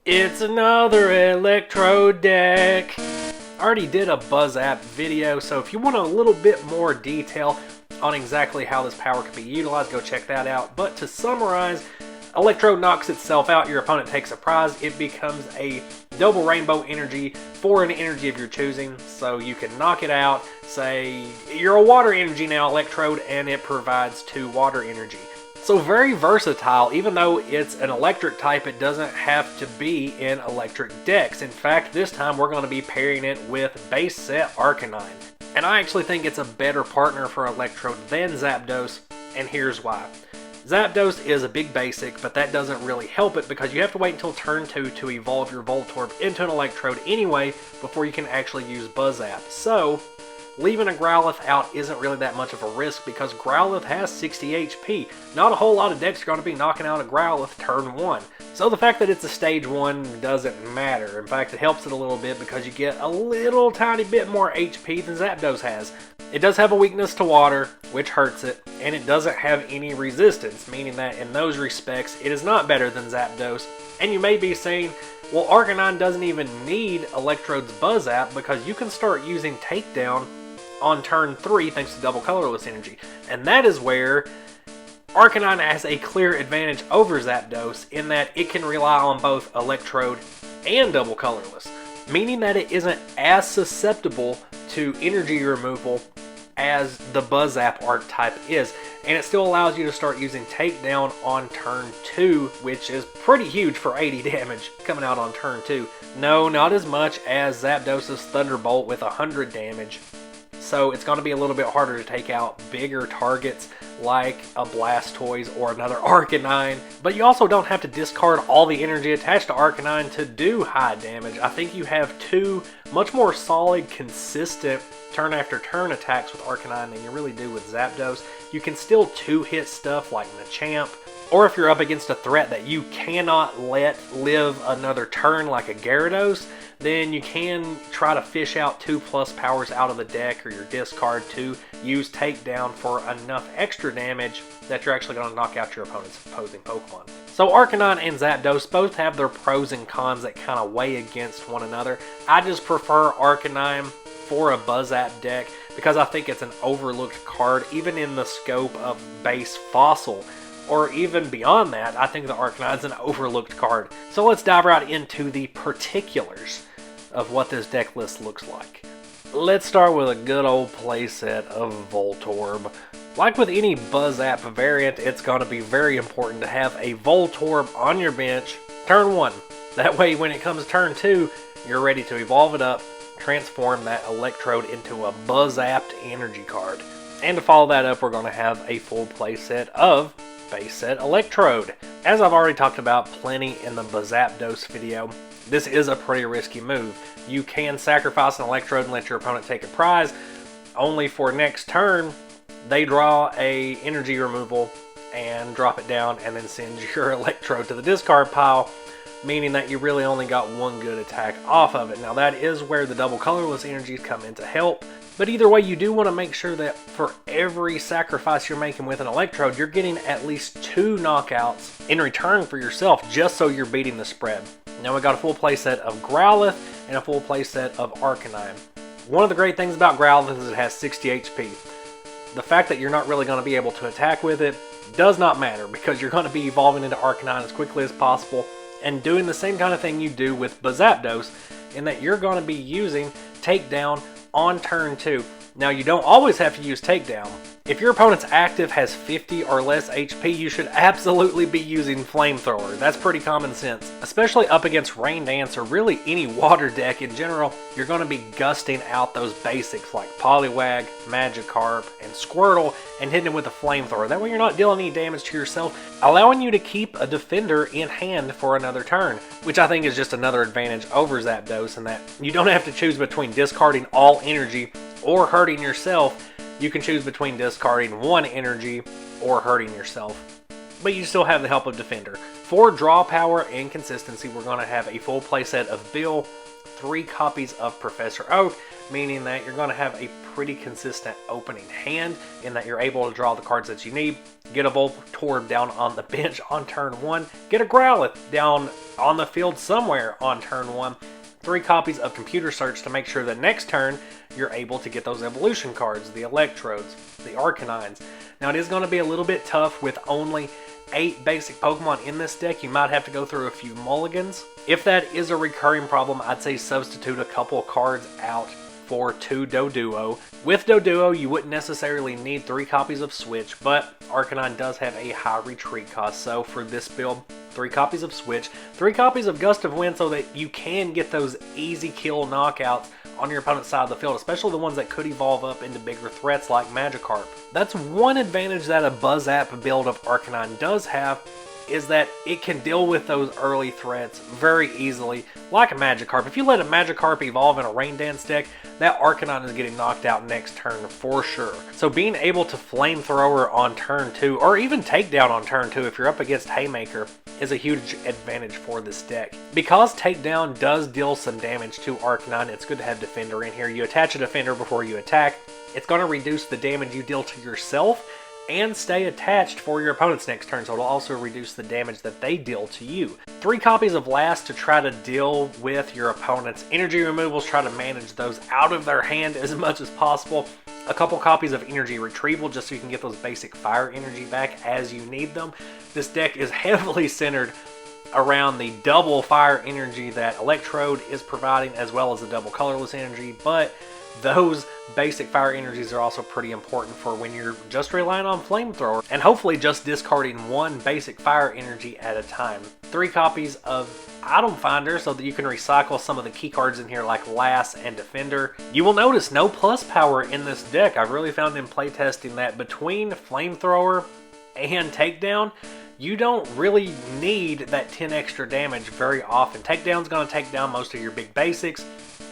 It's another Electrode deck. I already did a Buzzap video, so if you want a little bit more detail on exactly how this power can be utilized, go check that out. But to summarize, Electrode knocks itself out, your opponent takes a prize, it becomes a double rainbow energy for an energy of your choosing, so you can knock it out, say you're a water energy now, Electrode, and it provides 2 water energy. So very versatile. Even though it's an electric type, it doesn't have to be in electric decks. In fact, this time we're going to be pairing it with base set Arcanine. And I actually think it's a better partner for Electrode than Zapdos, and here's why. Zapdos is a big basic, but that doesn't really help it because you have to wait until turn 2 to evolve your Voltorb into an Electrode anyway before you can actually use Buzzap. So leaving a Growlithe out isn't really that much of a risk because Growlithe has 60 HP. Not a whole lot of decks are going to be knocking out a Growlithe turn 1. So the fact that it's a stage 1 doesn't matter. In fact, it helps it a little bit because you get a little tiny bit more HP than Zapdos has. It does have a weakness to water, which hurts it, and it doesn't have any resistance, meaning that in those respects, it is not better than Zapdos. And you may be saying, well, Arcanine doesn't even need Electrode's Buzzap because you can start using Takedown on turn 3 thanks to double colorless energy. And that is where Arcanine has a clear advantage over Zapdos in that it can rely on both Electrode and double colorless, meaning that it isn't as susceptible to energy removal as the Buzzap archetype is, and it still allows you to start using Takedown on turn 2, which is pretty huge for 80 damage coming out on turn 2. No, not as much as Zapdos' Thunderbolt with 100 damage. So it's going to be a little bit harder to take out bigger targets like a Blastoise or another Arcanine. But you also don't have to discard all the energy attached to Arcanine to do high damage. I think you have 2 much more solid, consistent turn after turn attacks with Arcanine than you really do with Zapdos. You can still 2-hit stuff like Machamp, or if you're up against a threat that you cannot let live another turn like a Gyarados, then you can try to fish out 2+ powers out of the deck or your discard to use Takedown for enough extra damage that you're actually going to knock out your opponent's opposing Pokemon. So Arcanine and Zapdos both have their pros and cons that kind of weigh against one another. I just prefer Arcanine for a Buzzap deck because I think it's an overlooked card even in the scope of base Fossil. Or even beyond that, I think the Arcanine is an overlooked card. So let's dive right into the particulars of what this deck list looks like. Let's start with a good old playset of Voltorb. Like with any Buzzap variant, it's going to be very important to have a Voltorb on your bench turn 1. That way when it comes turn 2, you're ready to evolve it up, transform that Electrode into a Buzzapped energy card. And to follow that up, we're going to have a full playset of base set Electrode. As I've already talked about plenty in the Buzzapdos video, this is a pretty risky move. You can sacrifice an Electrode and let your opponent take a prize, only for next turn they draw a energy removal and drop it down and then send your Electrode to the discard pile, meaning that you really only got one good attack off of it. Now that is where the double colorless energies come in to help. But either way, you do want to make sure that for every sacrifice you're making with an Electrode, you're getting at least 2 knockouts in return for yourself, just so you're beating the spread. Now we got a full playset of Growlithe and a full playset of Arcanine. One of the great things about Growlithe is it has 60 HP. The fact that you're not really going to be able to attack with it does not matter because you're going to be evolving into Arcanine as quickly as possible and doing the same kind of thing you do with Buzzapdos, in that you're going to be using Takedown on turn 2. Now you don't always have to use Takedown. If your opponent's active has 50 or less HP, you should absolutely be using Flamethrower. That's pretty common sense. Especially up against Rain Dance or really any water deck in general, you're going to be gusting out those basics like Poliwag, Magikarp, and Squirtle and hitting it with a Flamethrower. That way you're not dealing any damage to yourself, allowing you to keep a defender in hand for another turn, which I think is just another advantage over Zapdos in that you don't have to choose between discarding all energy or hurting yourself. You can choose between discarding 1 energy or hurting yourself, but you still have the help of Defender. For draw power and consistency, we're going to have a full playset of Bill, 3 copies of Professor Oak, meaning that you're going to have a pretty consistent opening hand in that you're able to draw the cards that you need. Get a Voltorb down on the bench on turn 1. Get a Growlithe down on the field somewhere on turn 1. 3 copies of Computer Search to make sure that next turn you're able to get those evolution cards, the Electrodes, the Arcanines. Now it is going to be a little bit tough with only 8 basic Pokemon in this deck. You might have to go through a few mulligans. If that is a recurring problem, I'd say substitute a couple of cards out for 2 Doduo. With Doduo, you wouldn't necessarily need 3 copies of Switch, but Arcanine does have a high retreat cost, so for this build, 3 copies of Switch, 3 copies of Gust of Wind so that you can get those easy kill knockouts on your opponent's side of the field, especially the ones that could evolve up into bigger threats like Magikarp. That's one advantage that a Buzzap build of Arcanine does have, is that it can deal with those early threats very easily, like a Magikarp. If you let a Magikarp evolve in a Rain Dance deck, that Arcanine is getting knocked out next turn for sure. So being able to Flamethrower on turn 2, or even Takedown on turn 2 if you're up against Haymaker, is a huge advantage for this deck. Because Takedown does deal some damage to Arcanine, it's good to have Defender in here. You attach a Defender before you attack. It's going to reduce the damage you deal to yourself and stay attached for your opponent's next turn, so it'll also reduce the damage that they deal to you. 3 copies of Last to try to deal with your opponent's energy removals, try to manage those out of their hand as much as possible. A couple copies of Energy Retrieval just so you can get those basic fire energy back as you need them. This deck is heavily centered around the double fire energy that Electrode is providing, as well as the double colorless energy, but those basic fire energies are also pretty important for when you're just relying on Flamethrower and hopefully just discarding 1 basic fire energy at a time. 3 copies of Item Finder so that you can recycle some of the key cards in here like Last and Defender. You will notice no plus power in this deck. I've really found in playtesting that between Flamethrower and Takedown, you don't really need that 10 extra damage very often. Takedown's going to take down most of your big basics.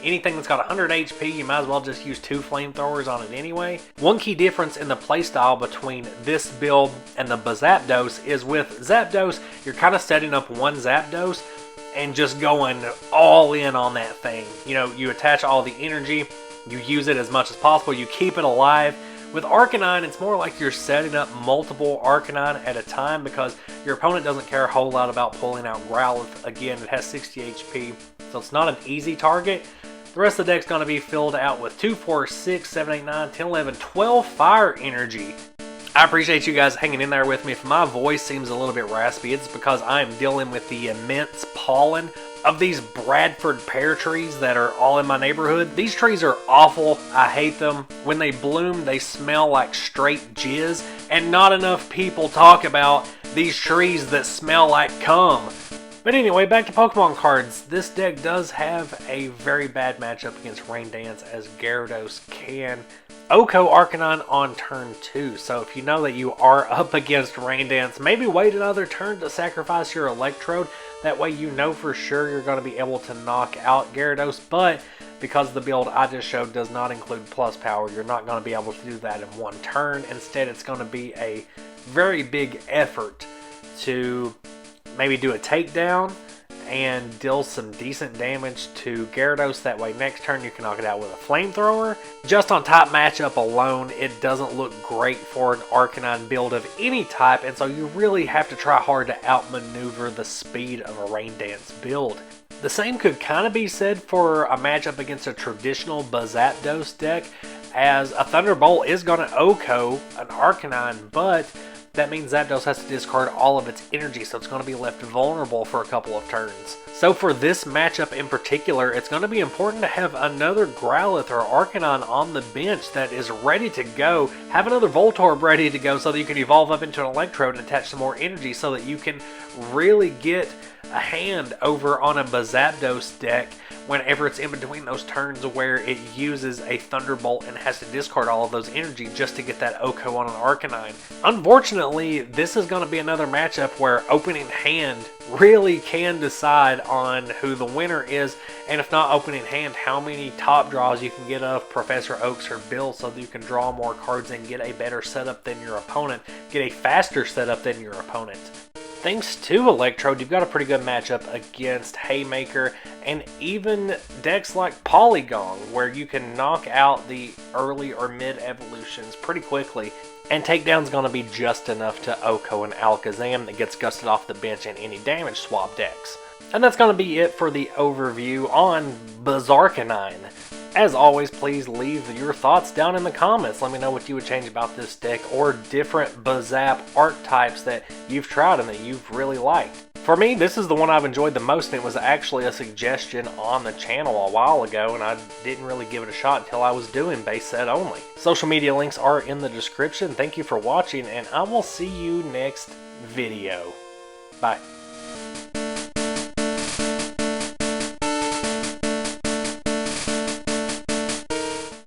Anything that's got 100 HP, you might as well just use 2 flamethrowers on it anyway. One key difference in the playstyle between this build and the Zapdos is with Zapdos, you're kind of setting up one Zapdos and just going all in on that thing. You know, you attach all the energy, you use it as much as possible, you keep it alive. With Arcanine, it's more like you're setting up multiple Arcanine at a time because your opponent doesn't care a whole lot about pulling out Growlithe. Again, it has 60 HP, so it's not an easy target. The rest of the deck's going to be filled out with 2, 4, 6, 7, 8, 9, 10, 11, 12 fire energy. I appreciate you guys hanging in there with me. If my voice seems a little bit raspy, it's because I'm dealing with the immense pollen of these Bradford pear trees that are all in my neighborhood. These trees are awful. I hate them. When they bloom, they smell like straight jizz, and not enough people talk about these trees that smell like cum. But anyway, back to Pokemon cards. This deck does have a very bad matchup against Rain Dance, as Gyarados can OHKO Arcanine on turn 2. So if you know that you are up against Rain Dance, maybe wait another turn to sacrifice your Electrode. That way you know for sure you're going to be able to knock out Gyarados. But because the build I just showed does not include plus power, you're not going to be able to do that in one turn. Instead, it's going to be a very big effort to maybe do a takedown and deal some decent damage to Gyarados. That way next turn you can knock it out with a flamethrower. Just on type matchup alone, it doesn't look great for an Arcanine build of any type, and so you really have to try hard to outmaneuver the speed of a Rain Dance build. The same could kind of be said for a matchup against a traditional Zapdos deck, as a Thunderbolt is going to OHKO an Arcanine, but that means Zapdos has to discard all of its energy, so it's going to be left vulnerable for a couple of turns. So for this matchup in particular, it's going to be important to have another Growlithe or Arcanine on the bench that is ready to go. Have another Voltorb ready to go so that you can evolve up into an Electrode and attach some more energy so that you can really get a hand over on a Zapdos deck whenever it's in between those turns where it uses a Thunderbolt and has to discard all of those energy just to get that OHKO on an Arcanine. Unfortunately, this is going to be another matchup where opening hand really can decide on who the winner is, and if not opening hand, how many top draws you can get out of Professor Oaks or Bill so that you can draw more cards and get a better setup than your opponent, get a faster setup than your opponent. Thanks to Electrode, you've got a pretty good matchup against Haymaker and even decks like Polygon, where you can knock out the early or mid evolutions pretty quickly, and takedown's going to be just enough to Oko and Alakazam that gets gusted off the bench in any damage swap decks. And that's going to be it for the overview on Arcanine. As always, please leave your thoughts down in the comments. Let me know what you would change about this deck, or different Buzzap archetypes that you've tried and that you've really liked. For me, this is the one I've enjoyed the most, and it was actually a suggestion on the channel a while ago, and I didn't really give it a shot until I was doing base set only. Social media links are in the description. Thank you for watching, and I will see you next video. Bye.